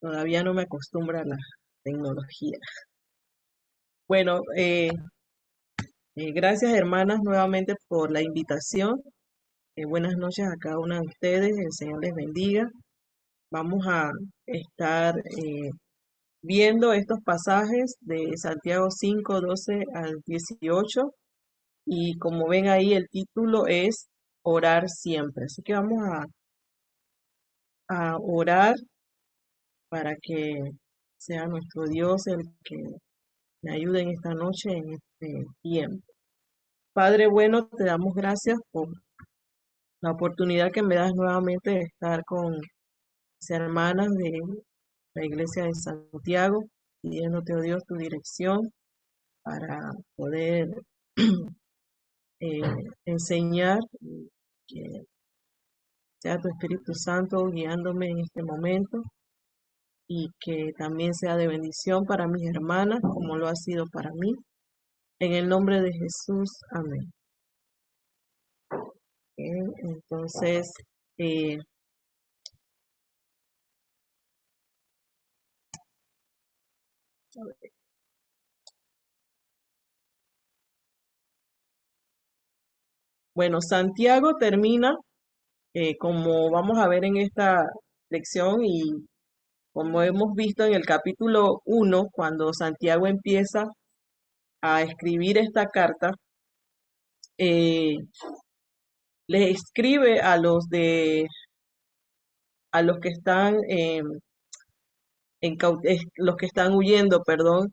Todavía no me acostumbro a la tecnología. Bueno, gracias hermanas nuevamente por la invitación. Buenas noches a cada una de ustedes. El Señor les bendiga. Vamos a estar viendo estos pasajes de Santiago 5, 12 al 18. Y como ven ahí, el título es Orar siempre. Así que vamos a orar para que sea nuestro Dios el que me ayude en esta noche, en este tiempo. Padre bueno, te damos gracias por la oportunidad que me das nuevamente de estar con mis hermanas de la Iglesia de Santiago, pidiéndote, oh Dios, tu dirección para poder eh, enseñar, y que sea tu Espíritu Santo guiándome en este momento y que también sea de bendición para mis hermanas, como lo ha sido para mí. En el nombre de Jesús, amén. Entonces, eh, bueno, Santiago termina, como vamos a ver en esta lección y como hemos visto en el capítulo 1, cuando Santiago empieza a escribir esta carta, eh, les escribe a los que están los que están huyendo, perdón.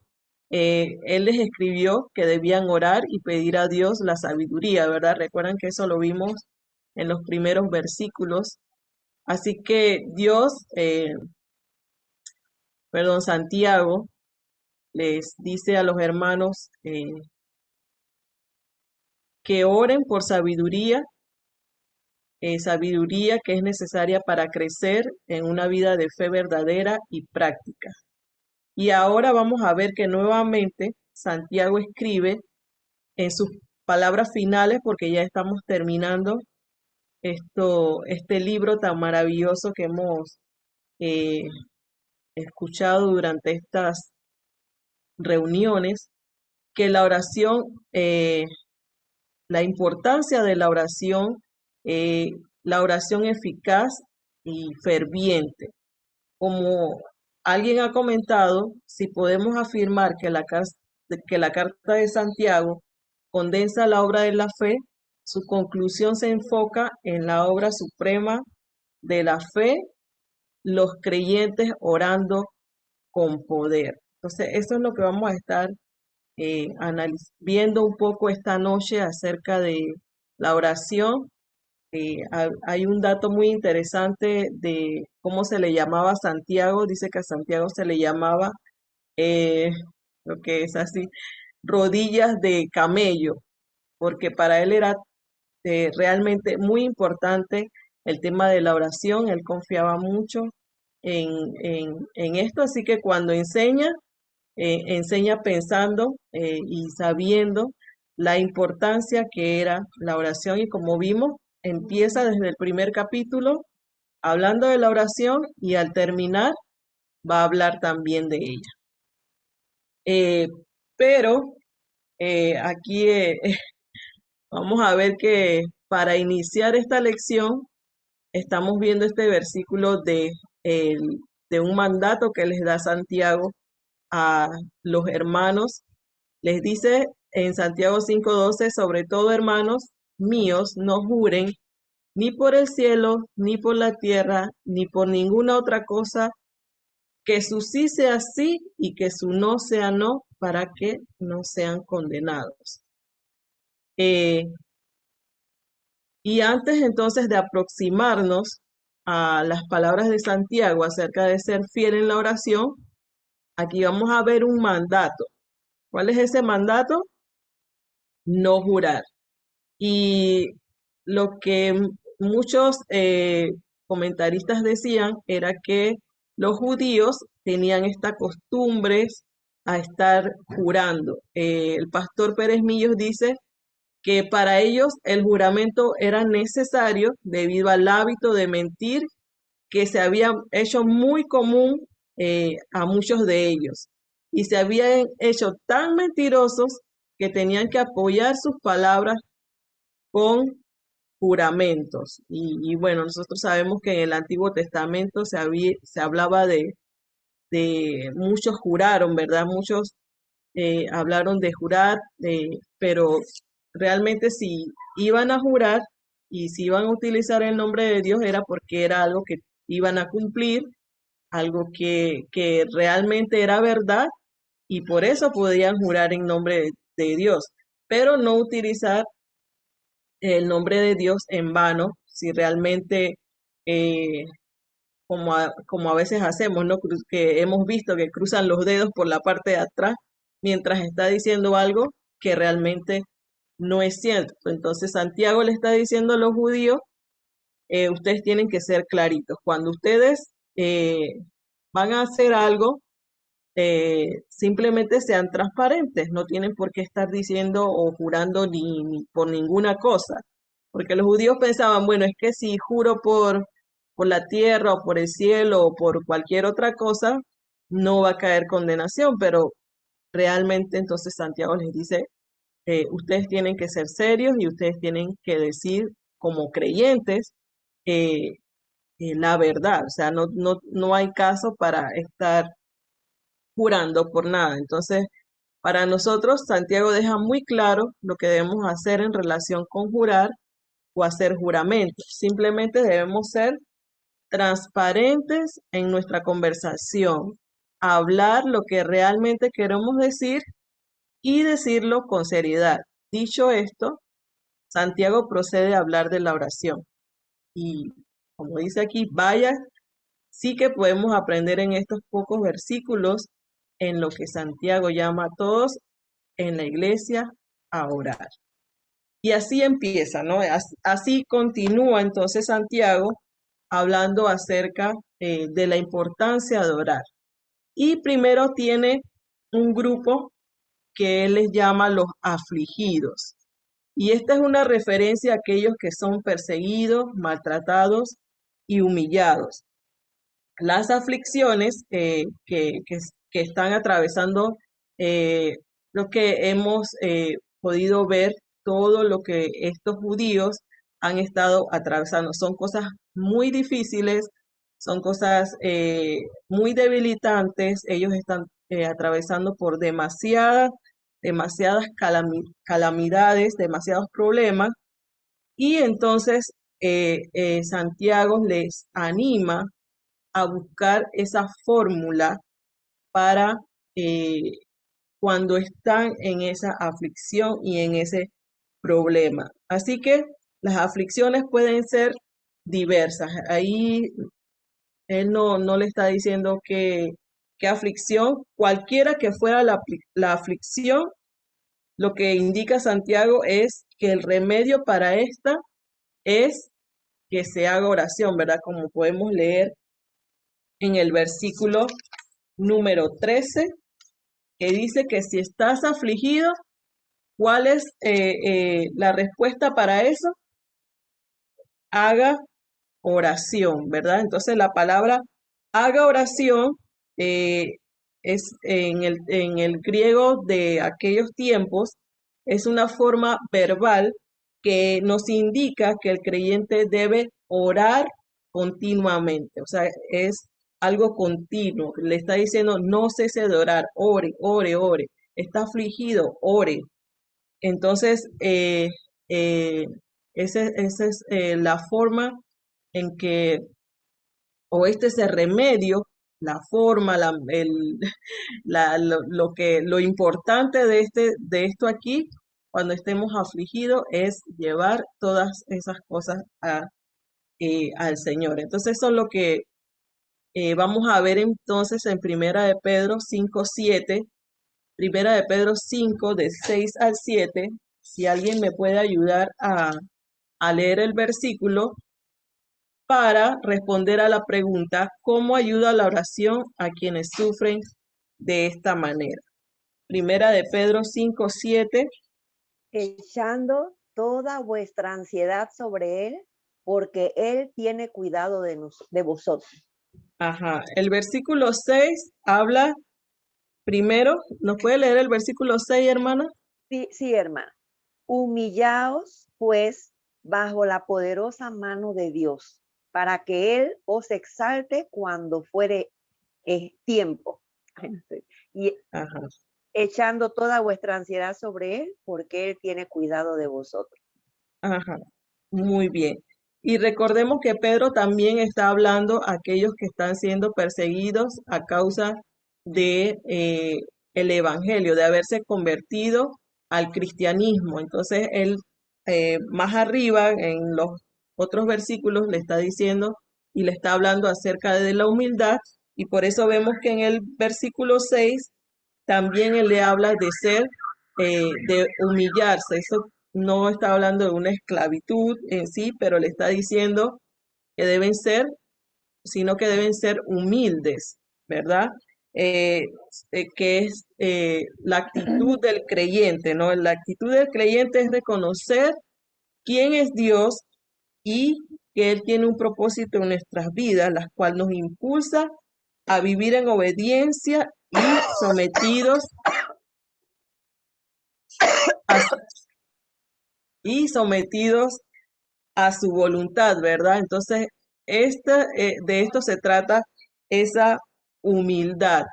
Él les escribió que debían orar y pedir a Dios la sabiduría, ¿verdad? Recuerdan que eso lo vimos en los primeros versículos. Así que Dios, perdón, Santiago les dice a los hermanos que oren por sabiduría, sabiduría que es necesaria para crecer en una vida de fe verdadera y práctica. Y ahora vamos a ver que nuevamente Santiago escribe en sus palabras finales, porque ya estamos terminando este libro tan maravilloso que hemos eh, escuchado durante estas reuniones, que la oración, la importancia de eh, la oración eficaz y ferviente. Como alguien ha comentado, si podemos afirmar que la carta de Santiago condensa la obra de la fe, su conclusión se enfoca en la obra suprema de la fe, los creyentes orando con poder. Entonces, eso es lo que vamos a estar viendo un poco esta noche acerca de la oración. Hay un dato muy interesante de cómo se le llamaba a Santiago. Dice que a Santiago se le llamaba, eh, lo que es así, rodillas de camello, porque para él era realmente muy importante el tema de la oración. Él confiaba mucho en, en esto, así que cuando enseña, enseña pensando y sabiendo la importancia que era la oración, y como vimos, empieza desde el primer capítulo hablando de la oración y al terminar va a hablar también de ella. Eh, pero aquí vamos a ver que para iniciar esta lección estamos viendo este versículo el- de un mandato que les da Santiago a los hermanos. Les dice en Santiago 5:12, sobre todo hermanos míos, no juren ni por el cielo, ni por la tierra, ni por ninguna otra cosa, que su sí sea sí y que su no sea no, para que no sean condenados. Eh, y antes entonces de aproximarnos a las palabras de Santiago acerca de ser fiel en la oración, aquí vamos a ver un mandato. ¿Cuál es ese mandato? No jurar. Y lo que muchos comentaristas decían era que los judíos tenían esta costumbre a estar jurando. El pastor Pérez Millos dice que para ellos el juramento era necesario debido al hábito de mentir que se había hecho muy común a muchos de ellos. Y se habían hecho tan mentirosos que tenían que apoyar sus palabras con juramentos. Y bueno, nosotros sabemos que en el Antiguo Testamento se hablaba de muchos juraron, ¿verdad? Muchos hablaron de jurar, pero realmente si iban a jurar y si iban a utilizar el nombre de Dios era porque era algo que iban a cumplir, algo que realmente era verdad y por eso podían jurar en nombre de Dios, pero no utilizar el nombre de Dios en vano si realmente eh, como a veces hacemos, ¿no? Que hemos visto que cruzan los dedos por la parte de atrás mientras está diciendo algo que realmente no es cierto. Entonces Santiago le está diciendo a los judíos, ustedes tienen que ser claritos. Cuando ustedes van a hacer algo, simplemente sean transparentes, no tienen por qué estar diciendo o jurando ni por ninguna cosa, porque los judíos pensaban, bueno, es que si juro por la tierra o por el cielo o por cualquier otra cosa, no va a caer condenación, pero realmente entonces Santiago les dice, ustedes tienen que ser serios y ustedes tienen que decir como creyentes eh, la verdad, o sea, no hay caso para estar jurando por nada. Entonces, para nosotros, Santiago deja muy claro lo que debemos hacer en relación con jurar o hacer juramentos. Simplemente debemos ser transparentes en nuestra conversación, hablar lo que realmente queremos decir y decirlo con seriedad. Dicho esto, Santiago procede a hablar de la oración. Y como dice aquí, vaya, sí que podemos aprender en estos pocos versículos en lo que Santiago llama a todos en la iglesia a orar. Y así empieza, ¿no? Así continúa entonces Santiago hablando acerca de la importancia de orar. Y primero tiene un grupo que él les llama los afligidos. Y esta es una referencia a aquellos que son perseguidos, maltratados y humillados. Las aflicciones que están atravesando lo que hemos podido ver, todo lo que estos judíos han estado atravesando. Son cosas muy difíciles, son cosas muy debilitantes. Ellos están atravesando por demasiadas calamidades, demasiados problemas. Y entonces Santiago les anima a buscar esa fórmula para eh, cuando están en esa aflicción y en ese problema. Así que las aflicciones pueden ser diversas. Ahí él no le está diciendo que aflicción, cualquiera que fuera la aflicción, lo que indica Santiago es que el remedio para esta es que se haga oración, ¿verdad? Como podemos leer en el versículo número 13, que dice que si estás afligido, ¿cuál es la respuesta para eso? Haga oración, ¿verdad? Entonces la palabra haga oración eh, es en el griego de aquellos tiempos, es una forma verbal que nos indica que el creyente debe orar continuamente, o sea, es algo continuo. Le está diciendo, no cese de orar, ore, ore, ore. Está afligido, ore. Entonces, eh, esa es la forma en que, o este es el remedio, la forma, lo importante de esto aquí, cuando estemos afligidos, es llevar todas esas cosas al Señor. Entonces, eso es lo que vamos a ver entonces en Primera de Pedro 5:7, Primera de Pedro 5, de 6 al 7. Si alguien me puede ayudar a leer el versículo para responder a la pregunta, ¿cómo ayuda la oración a quienes sufren de esta manera? Primera de Pedro 5:7. echando toda vuestra ansiedad sobre Él, porque Él tiene cuidado de vosotros. Ajá. El versículo 6 habla primero. ¿Nos puede leer el versículo 6, hermana? Sí, sí, hermana. Humillaos, pues, bajo la poderosa mano de Dios, para que Él os exalte cuando fuere tiempo. Ay, no sé. Y Ajá. echando toda vuestra ansiedad sobre Él, porque Él tiene cuidado de vosotros. Ajá, muy bien. Y recordemos que Pedro también está hablando a aquellos que están siendo perseguidos a causa de el evangelio, de haberse convertido al cristianismo. Entonces él más arriba en los otros versículos le está diciendo y le está hablando acerca de la humildad, y por eso vemos que en el versículo 6 también él le habla de ser, de humillarse. Eso no está hablando de una esclavitud en sí, pero le está diciendo que deben ser, sino que deben ser humildes, ¿verdad? Eh, que es la actitud del creyente, ¿no? La actitud del creyente es reconocer quién es Dios y que Él tiene un propósito en nuestras vidas, las cuales nos impulsa a vivir en obediencia a, y sometidos a su voluntad, ¿verdad? Entonces, de esto se trata esa humildad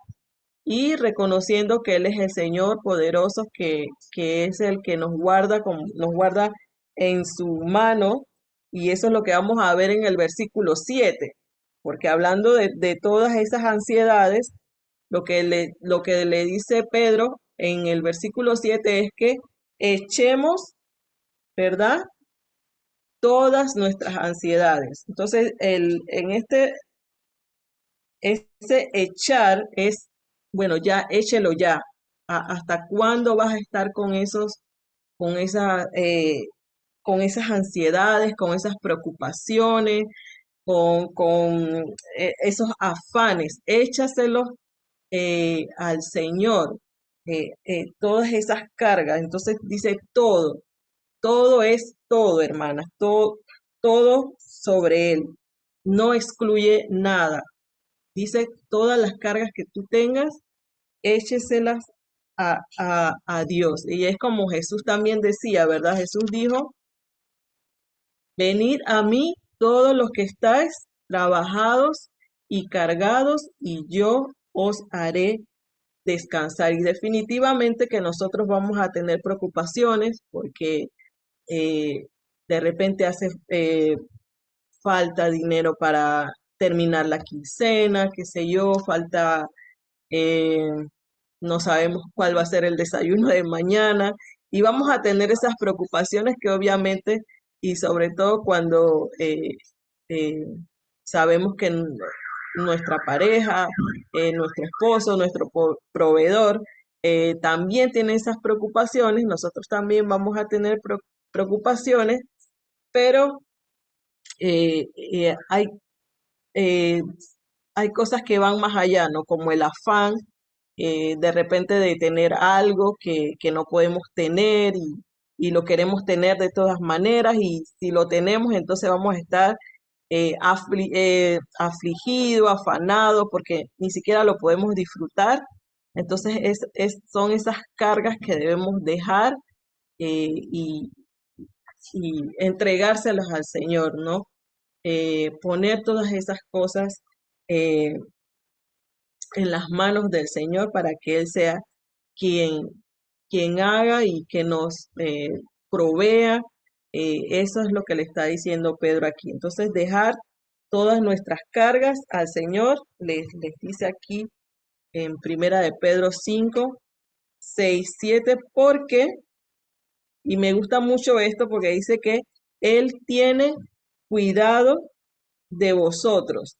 y reconociendo que Él es el Señor poderoso, que es el que nos guarda en su mano, y eso es lo que vamos a ver en el versículo 7, porque hablando de todas esas ansiedades, lo que le dice Pedro en el versículo 7 es que echemos, ¿verdad? Todas nuestras ansiedades. Entonces, ese echar es, bueno, ya échelo ya. ¿Hasta cuándo vas a estar con con esa, con esas ansiedades, con esas preocupaciones, con esos afanes? Échaselos al Señor, todas esas cargas. Entonces dice todo. Todo es todo, hermanas, todo sobre Él. No excluye nada. Dice, todas las cargas que tú tengas, écheselas a Dios. Y es como Jesús también decía, ¿verdad? Jesús dijo, venid a mí todos los que estáis trabajados y cargados, y yo os haré descansar. Y definitivamente que nosotros vamos a tener preocupaciones porque eh, de repente hace falta dinero para terminar la quincena, qué sé yo, falta, eh, no sabemos cuál va a ser el desayuno de mañana, y vamos a tener esas preocupaciones que obviamente, y sobre todo cuando eh, sabemos que nuestra pareja, nuestro esposo, nuestro proveedor, también tiene esas preocupaciones, nosotros también vamos a tener preocupaciones, pero eh, eh, hay, eh, hay cosas que van más allá, ¿no? Como el afán, de repente de tener algo que no podemos tener y lo queremos tener de todas maneras, y si lo tenemos, entonces vamos a estar afligido, afanado, porque ni siquiera lo podemos disfrutar. Entonces son esas cargas que debemos dejar y entregárselas al Señor, ¿no? Poner todas esas cosas eh, en las manos del Señor para que Él sea quien haga y que nos provea. Eso es lo que le está diciendo Pedro aquí. Entonces, dejar todas nuestras cargas al Señor, les dice aquí en Primera de Pedro 5 6 7 porque, y me gusta mucho esto porque dice que Él tiene cuidado de vosotros.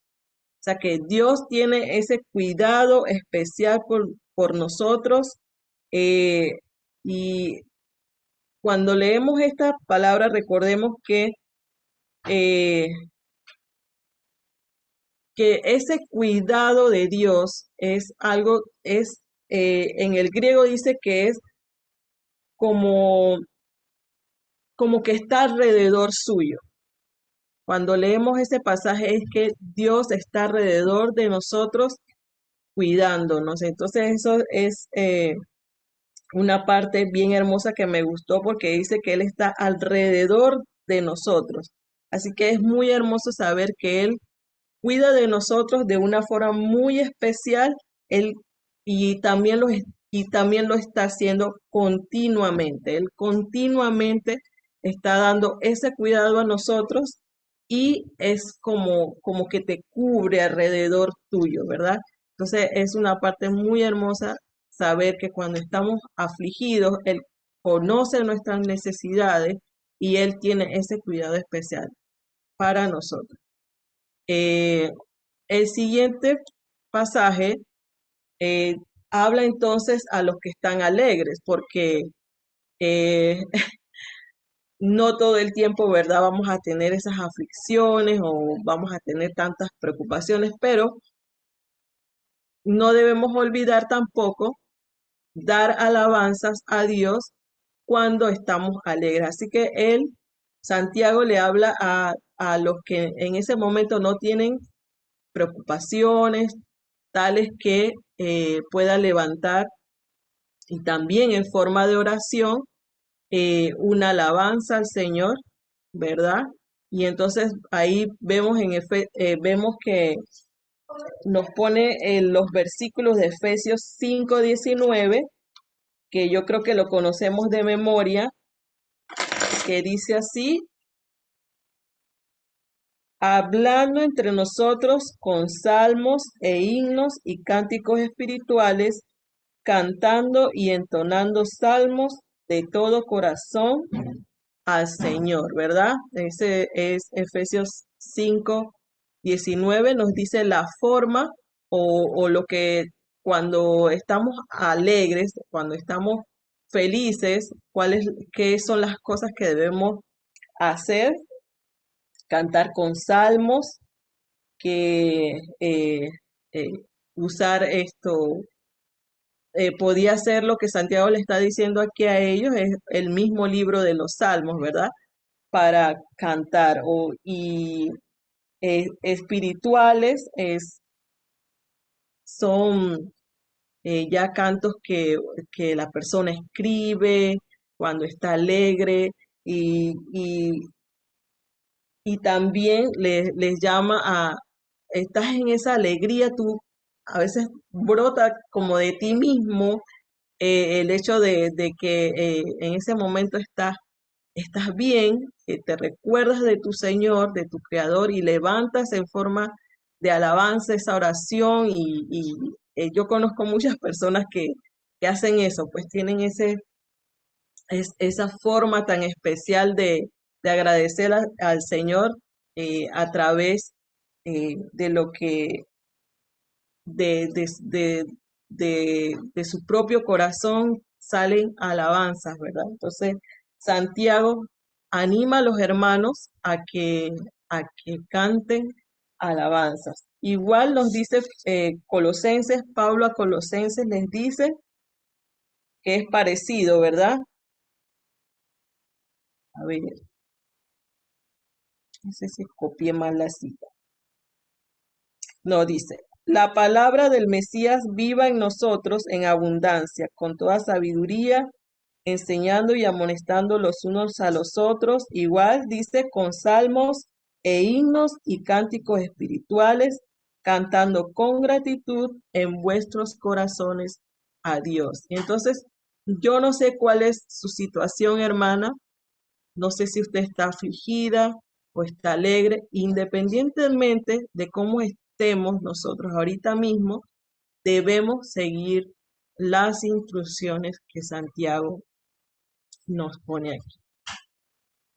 O sea que Dios tiene ese cuidado especial por nosotros. eh, y cuando leemos esta palabra, recordemos eh, que ese cuidado de Dios es algo, en el griego dice que es como, como que está alrededor suyo. Cuando leemos ese pasaje es que Dios está alrededor de nosotros cuidándonos. Entonces eso es una parte bien hermosa que me gustó porque dice que Él está alrededor de nosotros. Así que es muy hermoso saber que Él cuida de nosotros de una forma muy especial. Él, y también y también lo está haciendo continuamente. Él continuamente está dando ese cuidado a nosotros y es como que te cubre alrededor tuyo, ¿verdad? Entonces es una parte muy hermosa saber que cuando estamos afligidos, Él conoce nuestras necesidades y Él tiene ese cuidado especial para nosotros. Eh, el siguiente pasaje eh, habla entonces a los que están alegres, porque eh, no todo el tiempo, ¿verdad? Vamos a tener esas aflicciones o vamos a tener tantas preocupaciones, pero no debemos olvidar tampoco dar alabanzas a Dios cuando estamos alegres. Así que Santiago le habla a los que en ese momento no tienen preocupaciones tales que pueda levantar y también en forma de oración una alabanza al Señor, ¿verdad? Y entonces ahí vemos vemos que nos pone en los versículos de Efesios 5:19, que yo creo que lo conocemos de memoria, que dice así: hablando entre nosotros con salmos e himnos y cánticos espirituales, cantando y entonando salmos de todo corazón al Señor, ¿verdad? Ese es Efesios 5:19, nos dice la forma o lo que cuando estamos alegres, cuando estamos felices, qué son las cosas que debemos hacer: cantar con salmos, que eh, usar podía ser lo que Santiago le está diciendo aquí a ellos, es el mismo libro de los Salmos, ¿verdad? Para cantar y espirituales son ya cantos que la persona escribe cuando está alegre y y también les llama estás en esa alegría, tú a veces brota como de ti mismo el hecho de que en ese momento estás bien, que te recuerdas de tu Señor, de tu Creador y levantas en forma de alabanza esa oración y yo conozco muchas personas que hacen eso, pues tienen esa forma tan especial de agradecer al Señor a través de lo que, de su propio corazón salen alabanzas, ¿verdad? Entonces, Santiago anima a los hermanos a que canten alabanzas. Igual nos dice Colosenses, Pablo a Colosenses les dice que es parecido, ¿verdad? A ver, no sé si copié mal la cita. No, dice, la palabra del Mesías viva en nosotros en abundancia, con toda sabiduría, enseñando y amonestando los unos a los otros. Igual dice, con salmos e himnos y cánticos espirituales, cantando con gratitud en vuestros corazones a Dios. Y entonces, yo no sé cuál es su situación, hermana. No sé si usted está afligida o está alegre, independientemente de cómo estemos nosotros ahorita mismo, debemos seguir las instrucciones que Santiago nos pone aquí.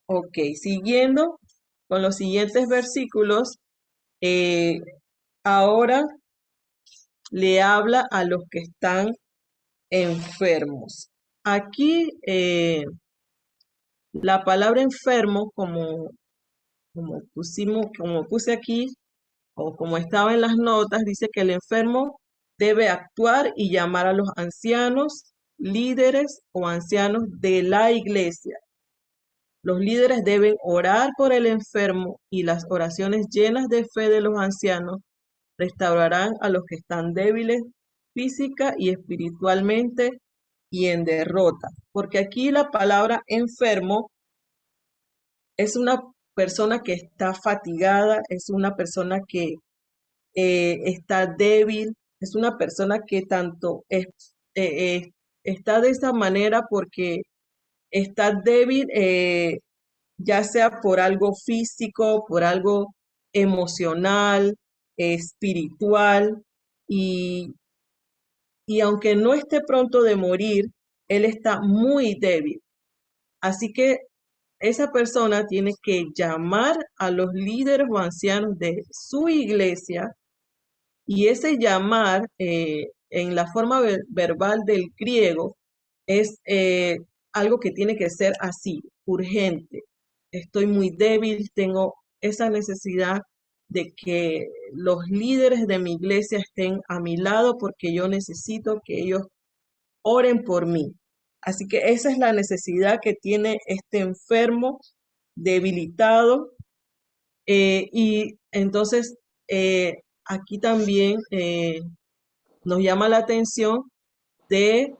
Ok, siguiendo con los siguientes versículos, eh, ahora le habla a los que están enfermos. Aquí la palabra enfermo, como puse aquí, o como estaba en las notas, dice que el enfermo debe actuar y llamar a los ancianos, líderes o ancianos de la iglesia, Los líderes deben orar por el enfermo y las oraciones llenas de fe de los ancianos restaurarán a los que están débiles física y espiritualmente y en derrota. Porque aquí la palabra enfermo es una persona que está fatigada, es una persona que está débil, es una persona que tanto está de esa manera porque está débil, ya sea por algo físico, por algo emocional, espiritual, y, y aunque no esté pronto de morir, él está muy débil. Así que esa persona tiene que llamar a los líderes o ancianos de su iglesia y ese llamar en la forma verbal del griego es algo que tiene que ser así, urgente. Estoy muy débil, tengo esa necesidad de que los líderes de mi iglesia estén a mi lado porque yo necesito que ellos oren por mí. Así que esa es la necesidad que tiene este enfermo debilitado y entonces aquí también nos llama la atención de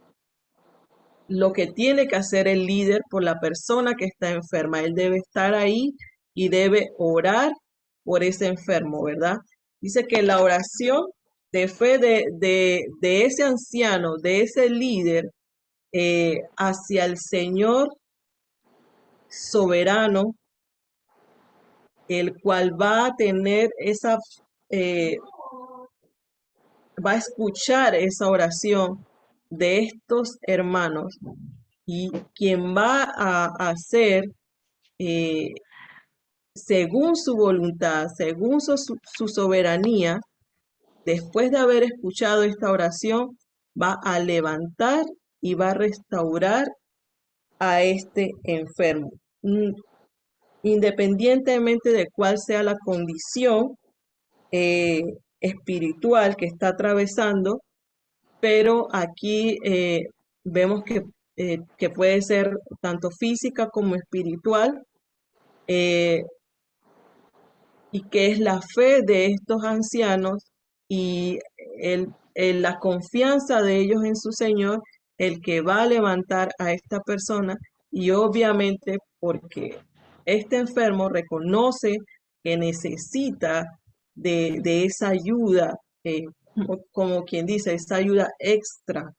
lo que tiene que hacer el líder por la persona que está enferma. Él debe estar ahí y debe orar por ese enfermo, ¿verdad? Dice que la oración de fe de ese anciano, de ese líder, hacia el Señor soberano, el cual va a tener esa, eh, va a escuchar esa oración de estos hermanos y quien va a hacer eh, según su voluntad, según su soberanía, después de haber escuchado esta oración, va a levantar y va a restaurar a este enfermo. Independientemente de cuál sea la condición eh, espiritual que está atravesando, pero aquí vemos que puede ser tanto física como espiritual, eh, y que es la fe de estos ancianos y la confianza de ellos en su Señor el que va a levantar a esta persona y obviamente porque este enfermo reconoce que necesita de esa ayuda, como quien dice, esa ayuda extra,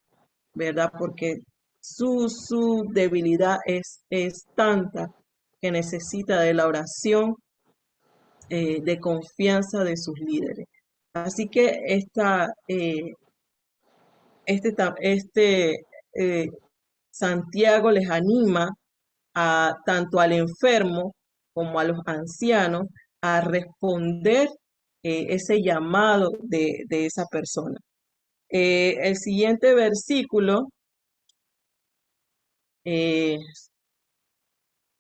¿verdad? Porque su debilidad es tanta que necesita de la oración de confianza de sus líderes. Así que este Santiago les anima a tanto al enfermo como a los ancianos a responder ese llamado de esa persona. El siguiente versículo, eh,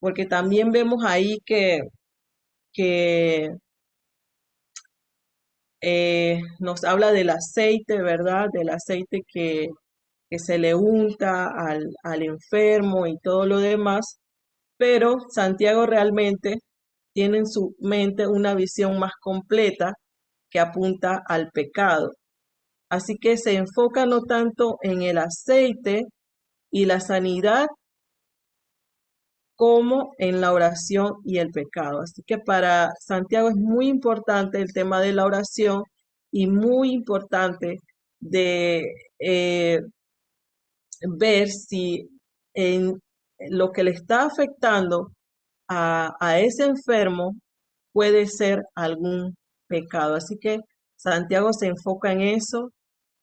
porque también vemos ahí que nos habla del aceite, ¿verdad? Del aceite que se le unta al enfermo y todo lo demás, pero Santiago realmente tiene en su mente una visión más completa que apunta al pecado. Así que se enfoca no tanto en el aceite y la sanidad como en la oración y el pecado. Así que para Santiago es muy importante el tema de la oración y muy importante de eh, ver si en lo que le está afectando a ese enfermo puede ser algún pecado. Así que Santiago se enfoca en eso,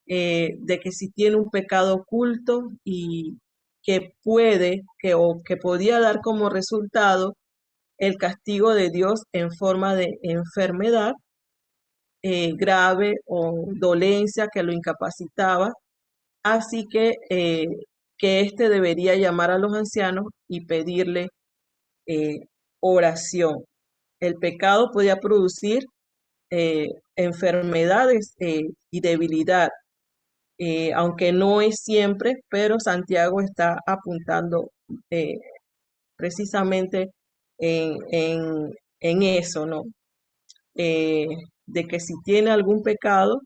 de que si tiene un pecado oculto y que puede, o que podía dar como resultado el castigo de Dios en forma de enfermedad grave o dolencia que lo incapacitaba. Así que éste debería llamar a los ancianos y pedirle eh, oración. El pecado podía producir eh, enfermedades y debilidad, aunque no es siempre, pero Santiago está apuntando precisamente en, en, en eso, ¿no? Eh, de que si tiene algún pecado,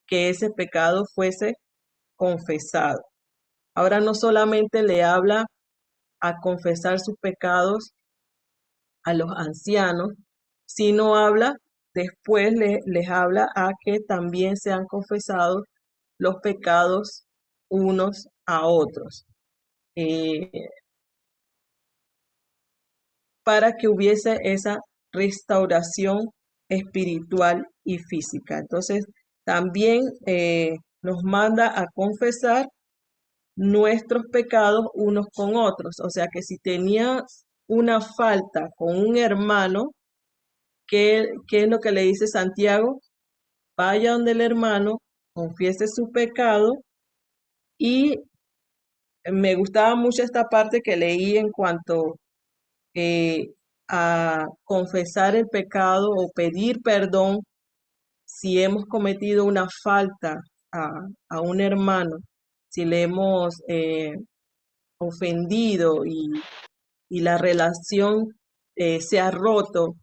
que ese pecado fuese confesado. Ahora no solamente le habla a confesar sus pecados a los ancianos, sino habla, después les habla a que también sean confesados los pecados unos a otros, eh, para que hubiese esa restauración espiritual y física. Entonces, también nos manda a confesar nuestros pecados unos con otros. O sea que si tenía una falta con un hermano, ¿qué es lo que le dice Santiago? Vaya donde el hermano, confiese su pecado y me gustaba mucho esta parte que leí en cuanto eh, a confesar el pecado o pedir perdón si hemos cometido una falta a, a un hermano, si le hemos ofendido y la relación se ha roto,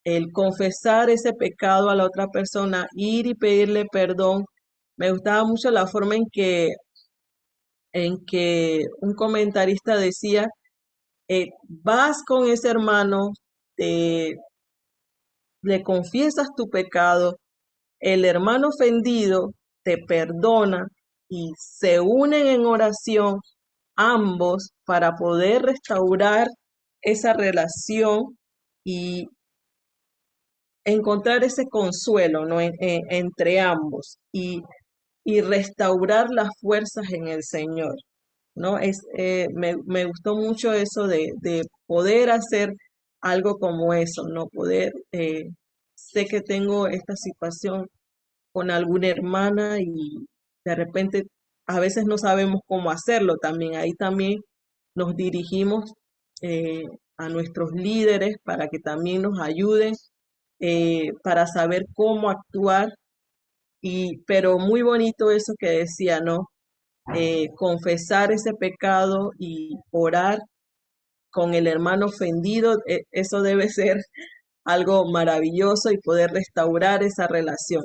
el confesar ese pecado a la otra persona, ir y pedirle perdón. Me gustaba mucho la forma en que un comentarista decía, vas con ese hermano, te- le confiesas tu pecado, el hermano ofendido te perdona y se unen en oración ambos para poder restaurar esa relación y encontrar ese consuelo, ¿no? Entre ambos y restaurar las fuerzas en el Señor, ¿no? Me gustó mucho eso de poder hacer algo como eso, ¿no? Poder, sé que tengo esta situación con alguna hermana y de repente a veces no sabemos cómo hacerlo también. Ahí también nos dirigimos eh, a nuestros líderes para que también nos ayuden para saber cómo actuar. Pero muy bonito eso que decía, ¿no? Confesar ese pecado y orar con el hermano ofendido, eso debe ser algo maravilloso y poder restaurar esa relación.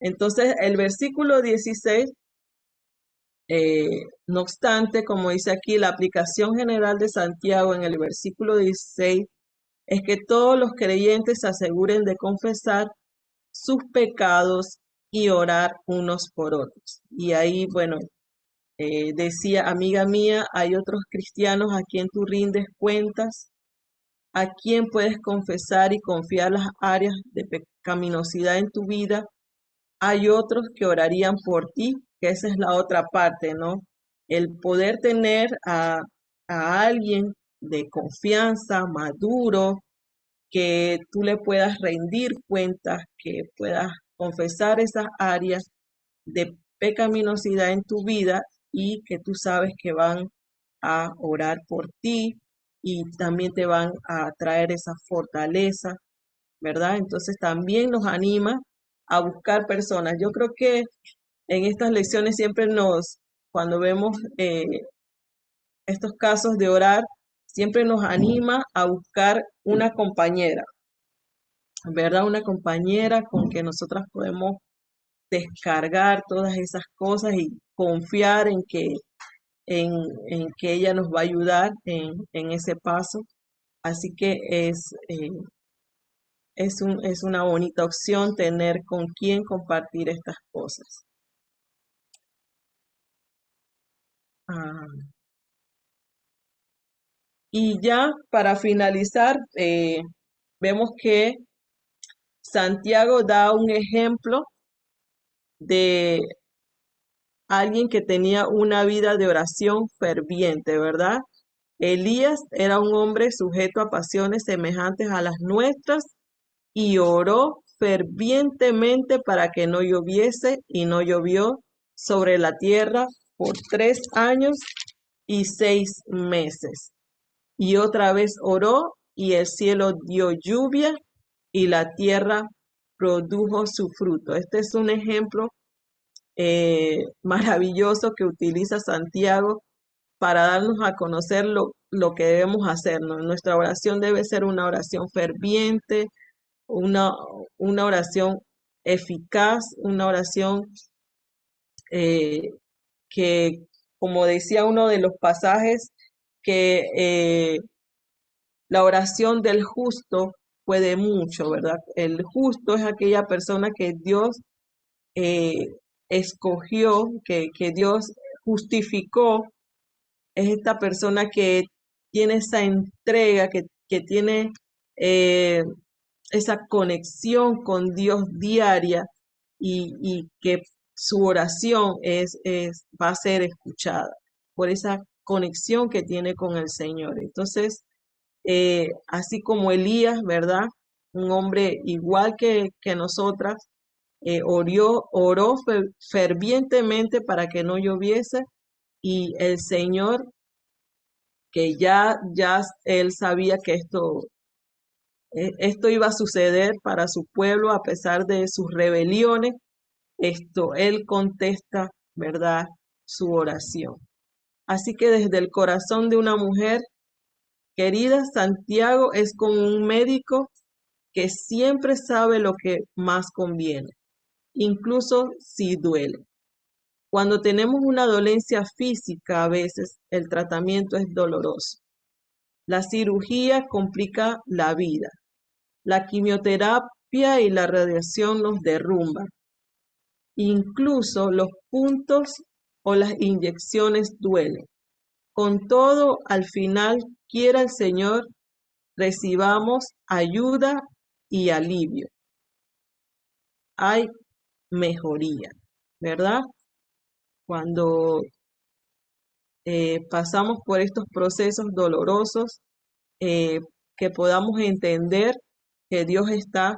Entonces, el versículo 16, eh, no obstante, como dice aquí, la aplicación general de Santiago en el versículo 16 es que todos los creyentes se aseguren de confesar sus pecados y orar unos por otros. Y ahí, bueno, decía, amiga mía, hay otros cristianos a quien tú rindes cuentas, a quien puedes confesar y confiar las áreas de pecaminosidad en tu vida. Hay otros que orarían por ti, que esa es la otra parte, ¿no? El poder tener a alguien de confianza, maduro, que tú le puedas rendir cuentas, que puedas confesar esas áreas de pecaminosidad en tu vida y que tú sabes que van a orar por ti y también te van a traer esa fortaleza, ¿verdad? Entonces también nos anima a buscar personas. Yo creo que en estas lecciones siempre cuando vemos estos casos de orar, siempre nos anima a buscar una compañera, ¿verdad? Una compañera con que nosotras podemos descargar todas esas cosas y confiar en, en que ella nos va a ayudar en ese paso. Así que es una bonita opción tener con quién compartir estas cosas. Ah, y ya para finalizar, vemos que Santiago da un ejemplo de alguien que tenía una vida de oración ferviente, ¿verdad? Elías era un hombre sujeto a pasiones semejantes a las nuestras y oró fervientemente para que no lloviese y no llovió sobre la tierra por 3 años y 6 meses. Y otra vez oró y el cielo dio lluvia y la tierra produjo su fruto. Este es un ejemplo maravilloso que utiliza Santiago para darnos a conocer lo que debemos hacer, ¿no? Nuestra oración debe ser una oración ferviente, una, una oración eficaz, una oración eh, que, como decía uno de los pasajes, que la oración del justo puede mucho, ¿verdad? El justo es aquella persona que Dios eh, escogió, que Dios justificó, es esta persona que tiene esa entrega, que tiene eh, esa conexión con Dios diaria y que su oración va a ser escuchada por esa conexión que tiene con el Señor. Entonces, así como Elías, ¿verdad? Un hombre igual que nosotras, oró fervientemente para que no lloviese y el Señor, que ya él sabía que esto iba a suceder para su pueblo a pesar de sus rebeliones, él contesta, ¿verdad? Su oración. Así que desde el corazón de una mujer querida, Santiago es como un médico que siempre sabe lo que más conviene, incluso si duele. Cuando tenemos una dolencia física, a veces el tratamiento es doloroso. La cirugía complica la vida. La quimioterapia y la radiación nos derrumban. Incluso los puntos o las inyecciones duelen. Con todo, al final, quiera el Señor, recibamos ayuda y alivio. Hay mejoría, ¿verdad? Cuando pasamos por estos procesos dolorosos, eh, que podamos entender que Dios está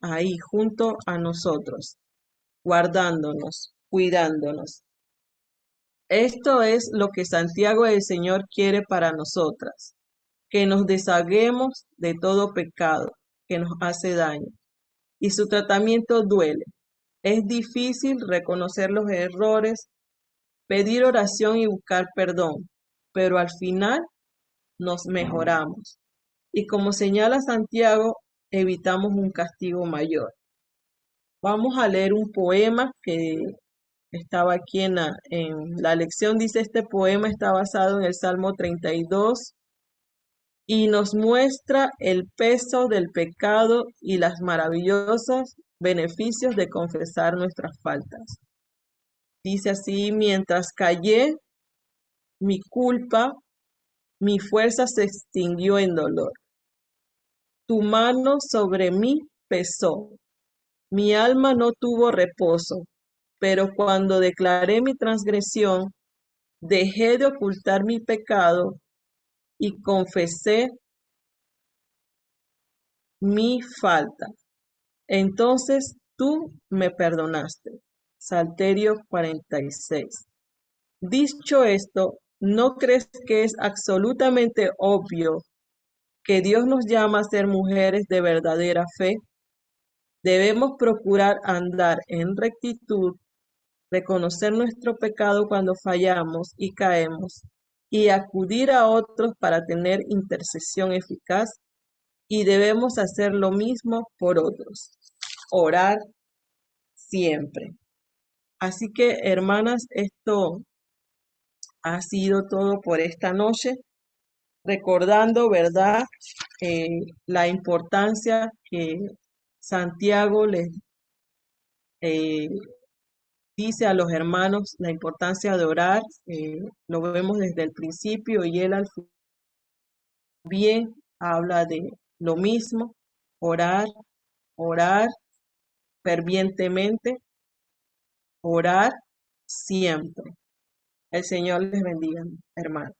ahí junto a nosotros, guardándonos, cuidándonos. Esto es lo que Santiago el Señor quiere para nosotras, que nos deshaguemos de todo pecado que nos hace daño. Y su tratamiento duele. Es difícil reconocer los errores, pedir oración y buscar perdón, pero al final nos mejoramos. Y como señala Santiago, evitamos un castigo mayor. Vamos a leer un poema que estaba aquí en la lección. Dice, este poema está basado en el Salmo 32 y nos muestra el peso del pecado y las maravillosos beneficios de confesar nuestras faltas. Dice así, mientras callé mi culpa, mi fuerza se extinguió en dolor. Tu mano sobre mí pesó. Mi alma no tuvo reposo, pero cuando declaré mi transgresión, dejé de ocultar mi pecado y confesé mi falta. Entonces tú me perdonaste. Salterio 46. Dicho esto, ¿no crees que es absolutamente obvio que Dios nos llama a ser mujeres de verdadera fe? Debemos procurar andar en rectitud, reconocer nuestro pecado cuando fallamos y caemos, y acudir a otros para tener intercesión eficaz, y debemos hacer lo mismo por otros. Orar siempre. Así que, hermanas, esto ha sido todo por esta noche, recordando, ¿verdad?, eh, la importancia que Santiago les eh, dice a los hermanos, la importancia de orar. Lo vemos desde el principio y él al bien habla de lo mismo, orar, orar fervientemente, orar siempre. El Señor les bendiga, hermanos.